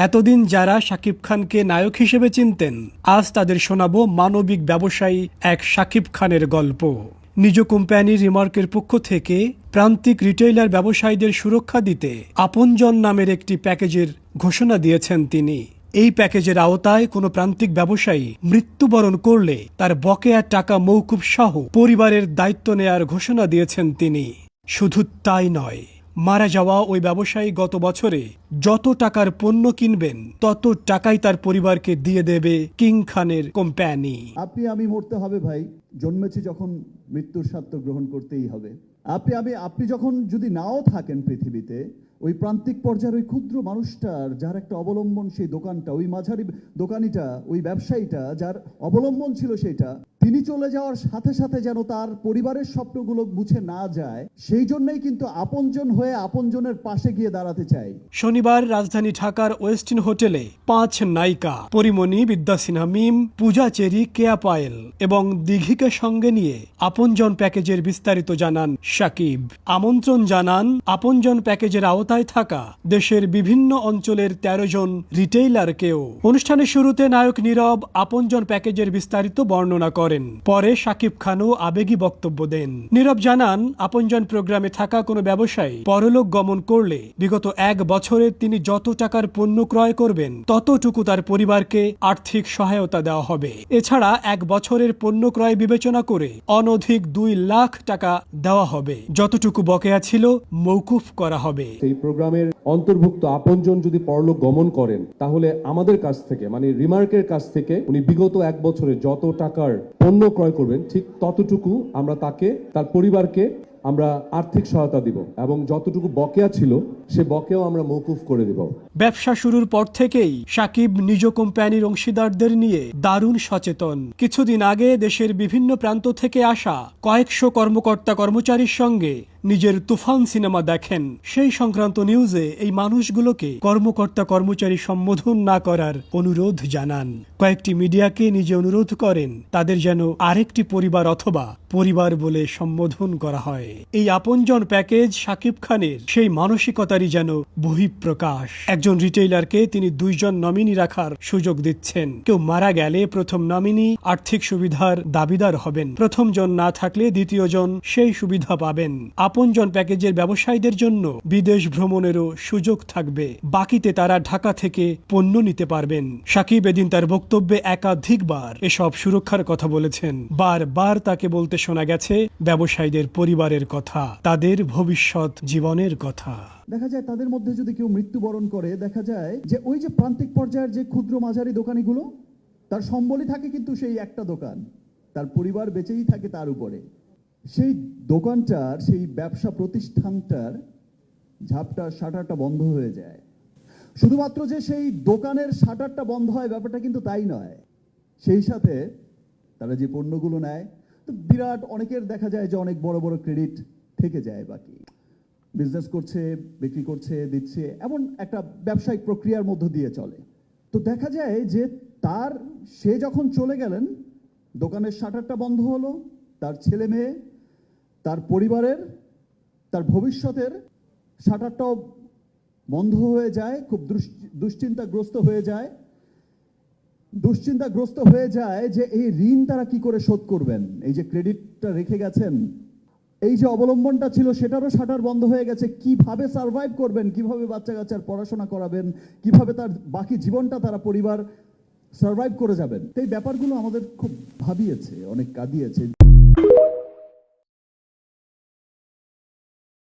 এতদিন যারা শাকিব খানকে নায়ক হিসেবে চিনতেন, আজ তাদের শোনাবো মানবিক ব্যবসায়ী এক শাকিব খানের গল্প। নিজ কোম্পানি রিমার্কের পক্ষ থেকে প্রান্তিক রিটেইলার ব্যবসায়ীদের সুরক্ষা দিতে আপনজন নামের একটি প্যাকেজের ঘোষণা দিয়েছেন তিনি। এই প্যাকেজের আওতায় কোনো প্রান্তিক ব্যবসায়ী মৃত্যুবরণ করলে তার বকেয়া টাকা মওকুফ সহ পরিবারের দায়িত্ব নেয়ার ঘোষণা দিয়েছেন তিনি। শুধু তাই নয়, মারা যাওয়া ওই ব্যবসায়ী গত বছরে যত টাকার পণ্য কিনবেন তত টাকাই তার পরিবারকে দিয়ে দেবে কিং খানের কোম্পানি। আমি মরতে হবে ভাই, জন্মেছি যখন মৃত্যুর স্বাদ গ্রহণ করতেই হবে। আপনি যখন যদি নাও থাকেন পৃথিবীতে, ওই প্রান্তিক পর্যায়ের ওই ক্ষুদ্র মানুষটার যার একটা অবলম্বন সেই দোকানটা, ওই মাঝারি দোকানিটা, ওই ব্যবসায়ীটা যার অবলম্বন ছিল সেটা, তিনি চলে যাওয়ার সাথে সাথে যেন তার পরিবারের স্বপ্নগুলো মুছে না যায়, সেই জন্যই কিন্তু আপনজন হয়ে আপনজনের পাশে গিয়ে দাঁড়াতে চাই। শনিবার রাজধানী ঢাকার ওয়েস্টিন হোটেলে 5 নায়িকা পরিমণি, বিদ্যা সিনহা মিম, পূজা চেরি, কেয়া পায়েল এবং দিঘিকে সঙ্গে নিয়ে আপনজন প্যাকেজের বিস্তারিত জানান শাকিব। আমন্ত্রণ জানান আপনজন প্যাকেজের আওতায় থাকা দেশের বিভিন্ন অঞ্চলের 13 জন রিটেইলারকেও। অনুষ্ঠানের শুরুতে নায়ক নীরব আপনজন প্যাকেজের বিস্তারিত বর্ণনা করেন। পরে শাকিব খানও আবেগী বক্তব্য দেন। নীরব জানান, আপনজন প্রোগ্রামে থাকা কোনো ব্যবসায়ী পরলোক গমন করলে বিগত 1 বছরে তিনি যত টাকার পণ্য ক্রয় করবেন ততটুকু তার পরিবারকে আর্থিক সহায়তা দেওয়া হবে। এছাড়া 1 বছরের পণ্য ক্রয় বিবেচনা করে অনধিক 2 লাখ টাকা দেওয়া হবে। যতটুকু বকেয়া ছিল মওকুফ করা হবে। এই প্রোগ্রামের অন্তর্ভুক্ত আপনজন যদি পরলোক গমন করেন, তাহলে আমাদের কাছ থেকে, মানে রিমার্কের কাছ থেকে, উনি বিগত 1 বছরে যত টাকার পণ্য ক্রয় করবেন ঠিক ততটুকু আমরা তাকে, তার পরিবারকে আমরা আর্থিক সহায়তা দিব এবং যতটুকু বকেয়া ছিল সে বকেয়াও আমরা মওকুফ করে দেব। ব্যবসা শুরুর পর থেকেই শাকিব নিজ কোম্পানির অংশীদারদের নিয়ে দারুণ সচেতন। কিছুদিন আগে দেশের বিভিন্ন প্রান্ত থেকে আসা কয়েকশো কর্মকর্তা কর্মচারীর সঙ্গে নিজের তুফান সিনেমা দেখেন। সেই সংক্রান্ত নিউজে এই মানুষগুলোকে কর্মকর্তা কর্মচারী সম্বোধন না করার অনুরোধ জানান। কয়েকটি মিডিয়াকে নিজে অনুরোধ করেন তাদের যেন আরেকটি পরিবার অথবা পরিবার বলে সম্বোধন করা হয়। এই আপনজন প্যাকেজ শাকিব খানের সেই মানসিকতারই যেন বহিঃপ্রকাশ। একজন রিটেইলারকে তিনি 2 জন নমিনি রাখার সুযোগ দিচ্ছেন। কেউ মারা গেলে প্রথম নমিনি আর্থিক সুবিধার দাবিদার হবেন, প্রথম জন না থাকলে দ্বিতীয় জন সেই সুবিধা পাবেন। আপনজন প্যাকেজের ব্যবসায়ীদের জন্য বিদেশ ভ্রমণেরও সুযোগ থাকবে, বাকিতে তারা ঢাকা থেকে পণ্য নিতে পারবেন। শাকিব এদিন তার বক্তব্যে একাধিকবার এসব সুরক্ষার কথা বলেছেন। বারবার তাকে বলতে শোনা গেছে ব্যবসায়ীদের পরিবারের কথা, তাদের ভবিষ্যৎ জীবনের কথা। দেখা যায় তাদের মধ্যে যদি কেউ মৃত্যুবরণ করে, দেখা যায় যে ওই যে প্রান্তিক পর্যায়ের যে ক্ষুদ্র মাঝারি দোকানিগুলো, তার সম্বলই থাকে কিন্তু সেই একটা দোকান, তার পরিবার বেঁচেই থাকে তার উপরে। সেই দোকানটার, সেই ব্যবসা প্রতিষ্ঠানটার শাটারটা বন্ধ হয়ে যায়। শুধুমাত্র যে সেই দোকানের শাটারটা বন্ধ হয় ব্যাপারটা কিন্তু তাই নয়, সেই সাথে তারা যে পণ্যগুলো নেয়, তো বিরাট অনেকের দেখা যায় যে অনেক বড় বড় ক্রেডিট থেকে যায়, বাকি বিজনেস করছে, বিক্রি করছে, দিচ্ছে, এমন একটা ব্যবসায়িক প্রক্রিয়ার মধ্য দিয়ে চলে। তো দেখা যায় যে সে যখন চলে গেলেন, দোকানের শাটারটা বন্ধ হলো, তার ছেলে মেয়ে, তার পরিবারের, তার ভবিষ্যতের শাটারটাও বন্ধ হয়ে যায়। খুব দুশ্চিন্তাগ্রস্ত হয়ে যায় যে এই ঋণ তারা কি করে শোধ করবেন। এই যে ক্রেডিটটা রেখে গেছেন, এই যে অবলম্বনটা ছিল সেটারও শাটার বন্ধ হয়ে গেছে। কিভাবে সার্ভাইভ করবেন, কিভাবে বাচ্চা কাচ্চার পড়াশোনা করাবেন, কিভাবে তার বাকি জীবনটা তারা পরিবার সার্ভাইভ করে যাবেন। এই ব্যাপারগুলো আমাদের খুব ভাবিয়েছে, অনেক কাঁদিয়েছে।